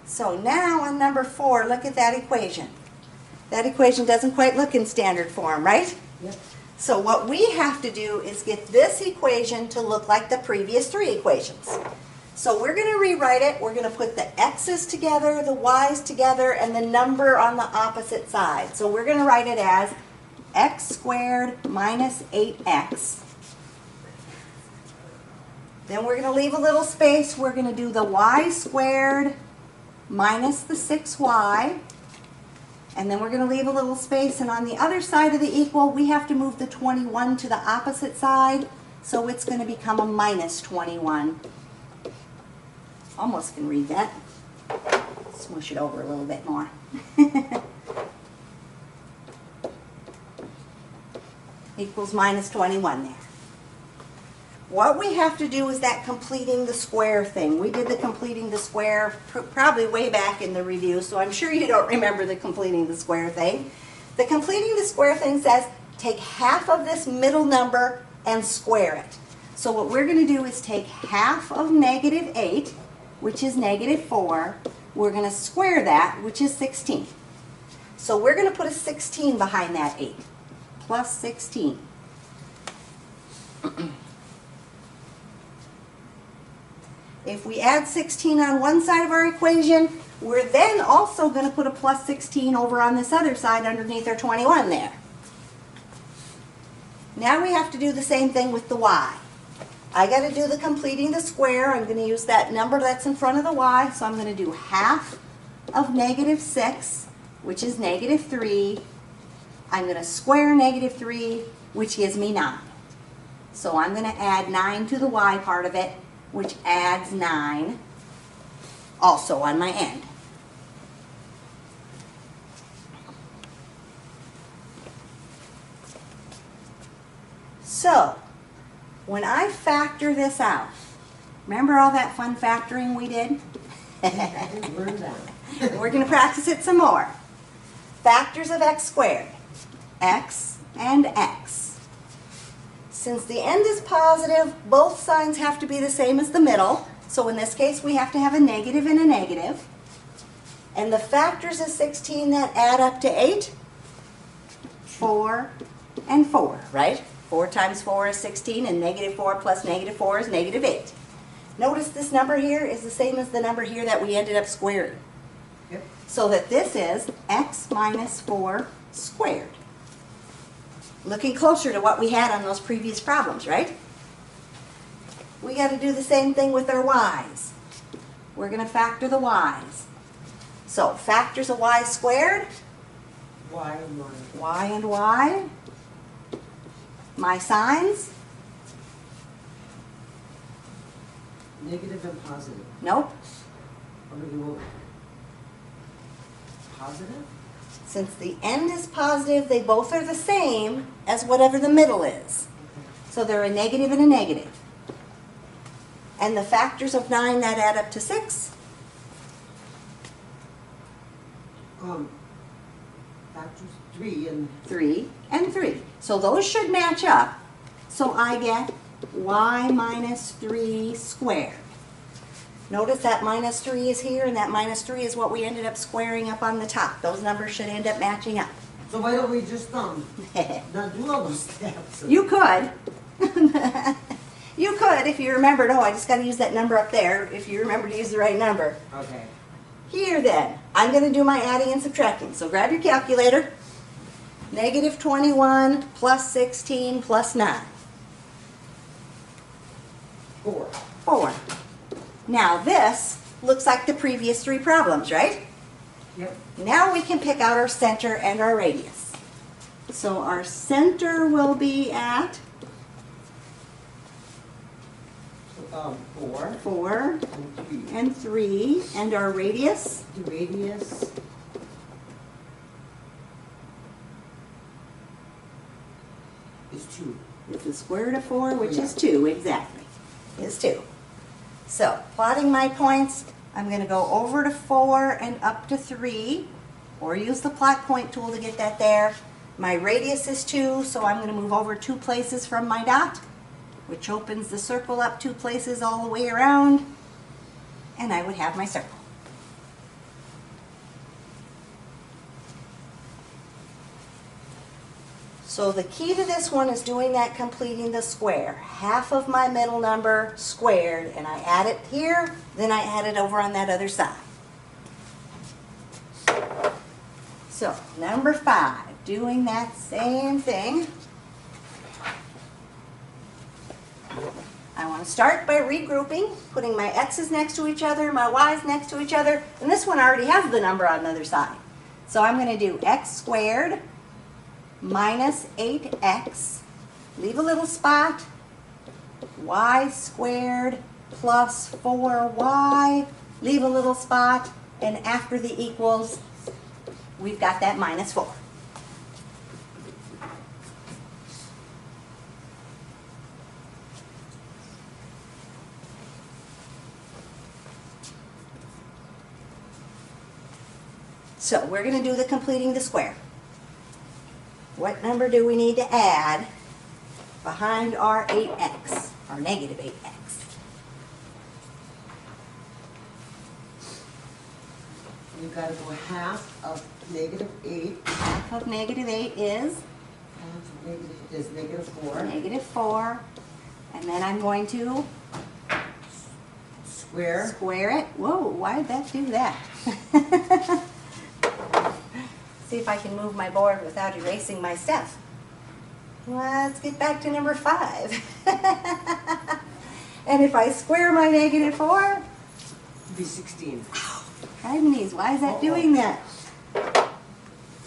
So now on number 4, look at that equation. That equation doesn't quite look in standard form, right? Yep. So what we have to do is get this equation to look like the previous 3 equations. So we're going to rewrite it. We're going to put the x's together, the y's together, and the number on the opposite side. So we're going to write it as x squared minus 8x. Then we're going to leave a little space. We're going to do the y squared minus the 6y. And then we're going to leave a little space, and on the other side of the equal, we have to move the 21 to the opposite side, so it's going to become a minus 21. Almost can read that. Smoosh it over a little bit more. Equals minus 21 there. What we have to do is that completing the square thing. We did the completing the square probably way back in the review, so I'm sure you don't remember the completing the square thing. The completing the square thing says take half of this middle number and square it. So what we're going to do is take half of negative 8, which is negative 4. We're going to square that, which is 16. So we're going to put a 16 behind that 8, plus 16. If we add 16 on one side of our equation, we're then also going to put a plus 16 over on this other side underneath our 21 there. Now we have to do the same thing with the y. I got to do the completing the square. I'm going to use that number that's in front of the y, so I'm going to do half of negative 6, which is negative 3. I'm going to square negative 3, which gives me 9. So I'm going to add 9 to the y part of it, which adds 9 also on my end. So, when I factor this out, remember all that fun factoring we did? We're going to practice it some more. Factors of x squared, x and x. Since the end is positive, both signs have to be the same as the middle. So in this case, we have to have a negative and a negative. And the factors of 16 that add up to 8, 4 and 4, right? 4 times 4 is 16, and negative 4 plus negative 4 is negative 8. Notice this number here is the same as the number here that we ended up squaring. Yep. So that this is x minus 4 squared. Looking closer to what we had on those previous problems, right? We got to do the same thing with our y's. We're going to factor the y's. So, factors of y squared. Y and Y. Y and y. My signs. Negative and positive. Nope. I'm going to go positive? Since the end is positive, they both are the same as whatever the middle is. So they're a negative and a negative. And the factors of 9 that add up to 6? Factors 3 and 3 and 3. So those should match up. So I get y minus 3 squared. Notice that minus 3 is here, and that minus 3 is what we ended up squaring up on the top. Those numbers should end up matching up. so why don't we just not do all those steps? You could. You could if you remembered, oh, I just got to use that number up there, if you remember to use the right number. Okay. Here then, I'm going to do my adding and subtracting. So grab your calculator. Negative 21 plus 16 plus 9. 4. 4. Now this looks like the previous 3 problems, right? Yep. Now we can pick out our center and our radius. So our center will be at 4 4 and 3. and 3, and our radius The radius is 2. is the square root of 4, which is 2, exactly, is 2. So, plotting my points, I'm going to go over to 4 and up to 3, or use the plot point tool to get that there. My radius is 2, so I'm going to move over 2 places from my dot, which opens the circle up 2 places all the way around, and I would have my circle. So the key to this one is doing that completing the square. Half of my middle number squared, and I add it here, then I add it over on that other side. So number 5, doing that same thing. I want to start by regrouping, putting my x's next to each other, my y's next to each other, and this one already has the number on the other side. So I'm going to do x squared minus 8x, leave a little spot, y squared plus 4y, leave a little spot, and after the equals, we've got that minus 4. So we're going to do the completing the square. What number do we need to add behind our 8x, our negative 8x? You gotta go half of negative 8. Half of negative 8 is? Half of negative is negative 4. Negative 4. And then I'm going to square it. Whoa, why did that do that? See if I can move my board without erasing my stuff. Let's get back to number 5. And if I square my negative 4, It'd be 16. Criminies, why is that doing that?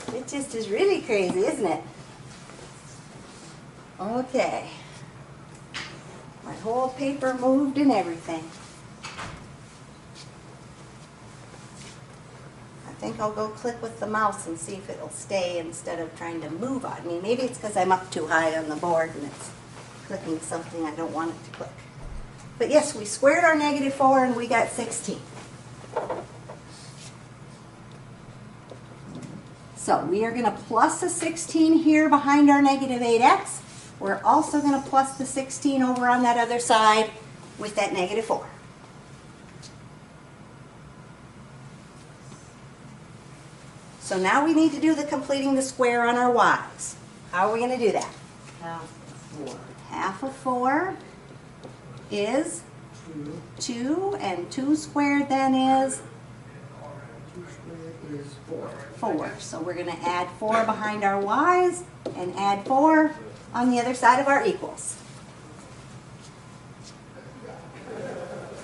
It just is really crazy, isn't it? Okay. My whole paper moved and everything. I think I'll go click with the mouse and see if it'll stay instead of trying to move on me. Maybe it's because I'm up too high on the board and it's clicking something I don't want it to click. But yes, we squared our negative 4 and we got 16. So we are going to plus a 16 here behind our negative 8x. We're also going to plus the 16 over on that other side with that negative 4. So now we need to do the completing the square on our y's. How are we going to do that? Half of 4. Half of 4 is 2, and 2 squared then is 2 squared is 4. 4. So we're going to add 4 behind our y's and add 4 on the other side of our equals.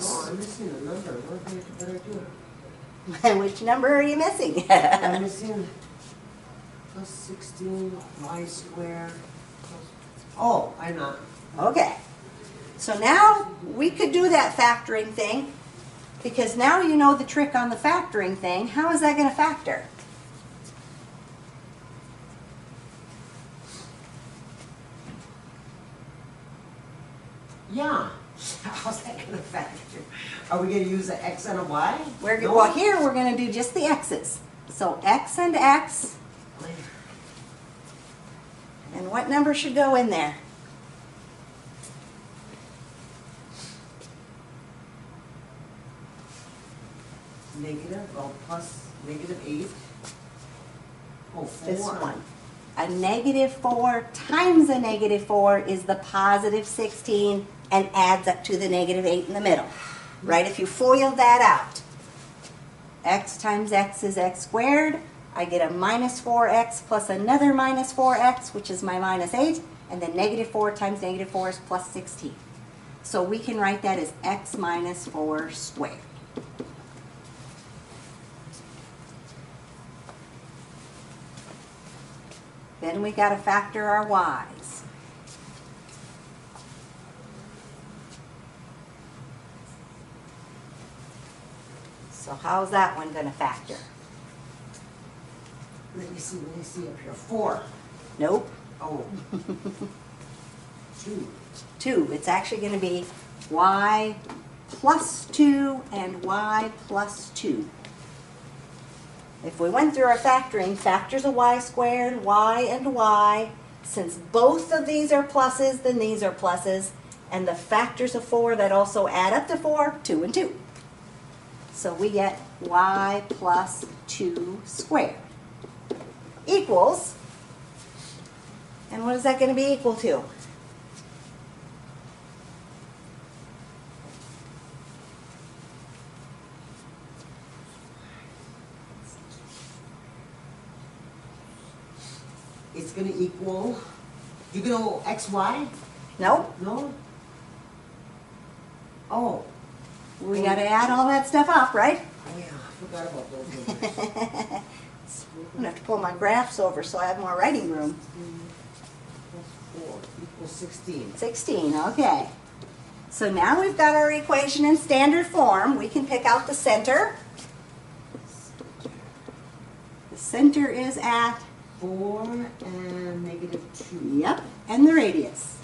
Oh, I'm missing a number. What did I do? Which number are you missing? I'm missing plus 16 y squared. Oh, I'm not. Okay. So now we could do that factoring thing, because now you know the trick on the factoring thing. How is that going to factor? Yeah. How's that going to factor? Are we going to use an x and a y? No. Well, here we're going to do just the x's. So x and x. And what number should go in there? Negative, well, plus negative 8. Oh, 4. This one. A negative 4 times a negative 4 is the positive 16 and adds up to the negative 8 in the middle. Right? If you FOIL that out, x times x is x squared. I get a minus 4x plus another minus 4x, which is my minus 8. And then negative 4 times negative 4 is plus 16. So we can write that as x minus 4 squared. Then we got to factor our y's. So how's that one going to factor? Let me see up here. 4. Nope. Oh. 2. 2. It's actually going to be y plus 2 and y plus 2. If we went through our factoring, factors of y squared, y and y. Since both of these are pluses, then these are pluses. And the factors of 4 that also add up to 4, 2 and 2. So we get y plus 2 squared equals And what is that going to be equal to? It's gonna equal, you know XY? Nope. No? Oh, We got to add all that stuff up, right? yeah, I forgot about those numbers. I'm going to have to pull my graphs over so I have more writing room. 4 equals 16. 16, okay. So now we've got our equation in standard form. We can pick out the center. The center is at, 4 and negative 2. yep, and the radius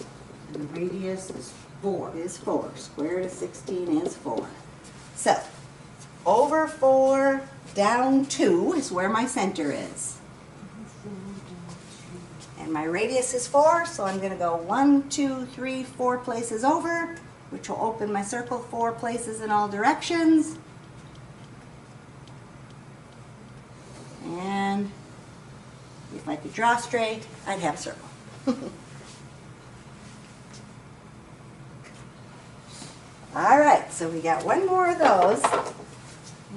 And the radius is 4. is 4. Square root of 16 is 4. So, over 4, down 2 is where my center is. And my radius is 4, so I'm going to go 1, 2, 3, 4 places over, which will open my circle 4 places in all directions. And if I could draw straight, I'd have a circle. All right, so we got one more of those.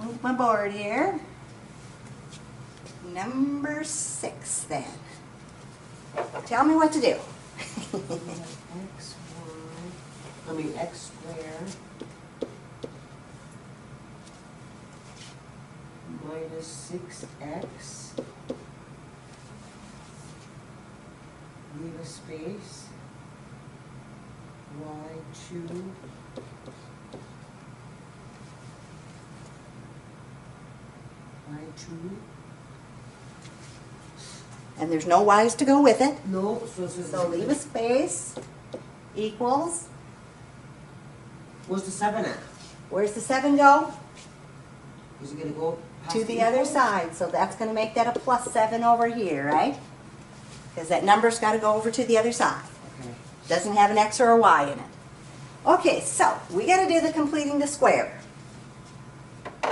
Move my board here. Number 6 then. Tell me what to do. X squared minus 6x, leave a space, y2 And there's no y's to go with it. No, So leave a space equals, where's the 7 at? where's the 7 go? Is it gonna go past To the other equal? side. So that's going to make that a plus 7 over here, right? Because that number's got to go over to the other side. Okay. Doesn't have an x or a y in it. Okay, so we got to do the completing the square. We're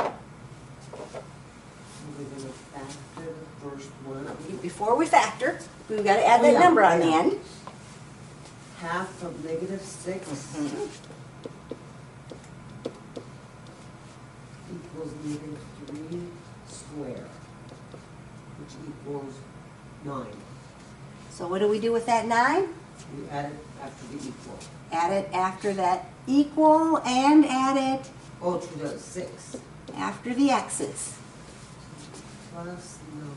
gonna factor the first one. Before we factor, we've got to add Oh, that yeah, number on the yeah. end. Half of negative 6 Mhm. equals negative 3 squared, which equals 9. So what do we do with that 9? We add it after the equal. Add it after that equal and add it Oh, to the 6 after the x's. plus 9.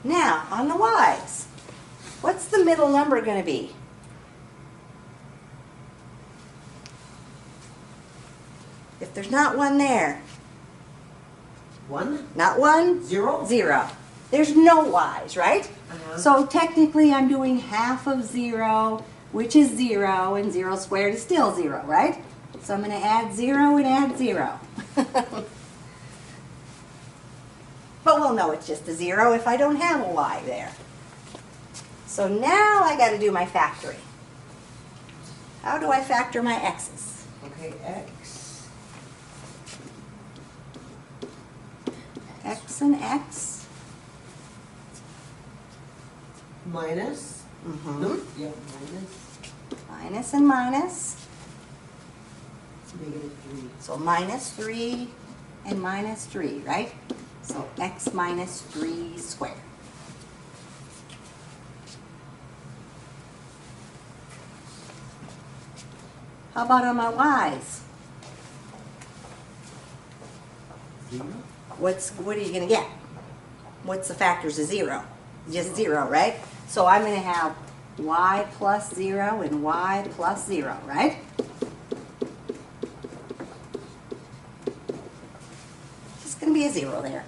Now, on the y's, what's the middle number going to be? If there's not one there, 1? not one, 0? 0. There's no y's, right? Uh-huh. So technically I'm doing half of 0, which is 0, and 0 squared is still 0, right? So I'm going to add 0 and add 0. But we'll know it's just a 0 if I don't have a y there. So now I got to do my factoring. How do I factor my x's? Okay, x X and x. minus. Mm-hmm. No, yeah, minus Minus and minus. negative 3. So minus 3 and minus 3, right? So x minus 3 squared. How about on my y's? 0? What are you going to get? What's the factors of 0? Just 0, right? So I'm going to have y plus 0 and y plus 0, right? Just going to be a 0 there.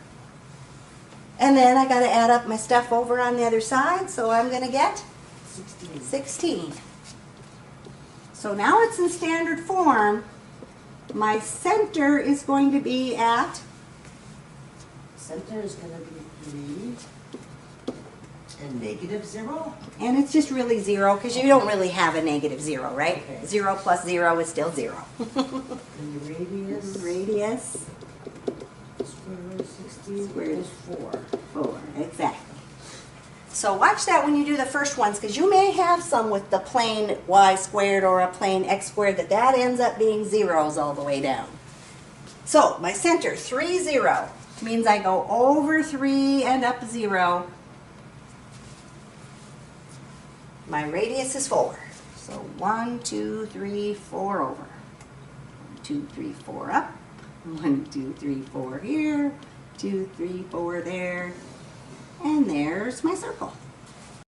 And then I got to add up my stuff over on the other side, so I'm going to get 16. 16. So now it's in standard form. My center is going to be at, Center is going to be 3 and negative 0? and it's just really 0 because you don't really have a negative 0, right? Okay. 0 plus 0 is still 0. And the radius? Radius Square root of 16 Square root. is 4. 4, exactly. So watch that when you do the first ones, because you may have some with the plain y squared or a plain x squared that ends up being zeros all the way down. So my center, 3, 0, means I go over 3 and up 0. My radius is 4. So 1, 2, 3, 4 over. 1, 2, 3, 4 up. 1, 2, 3, 4 here. 2, 3, 4 there. And there's my circle.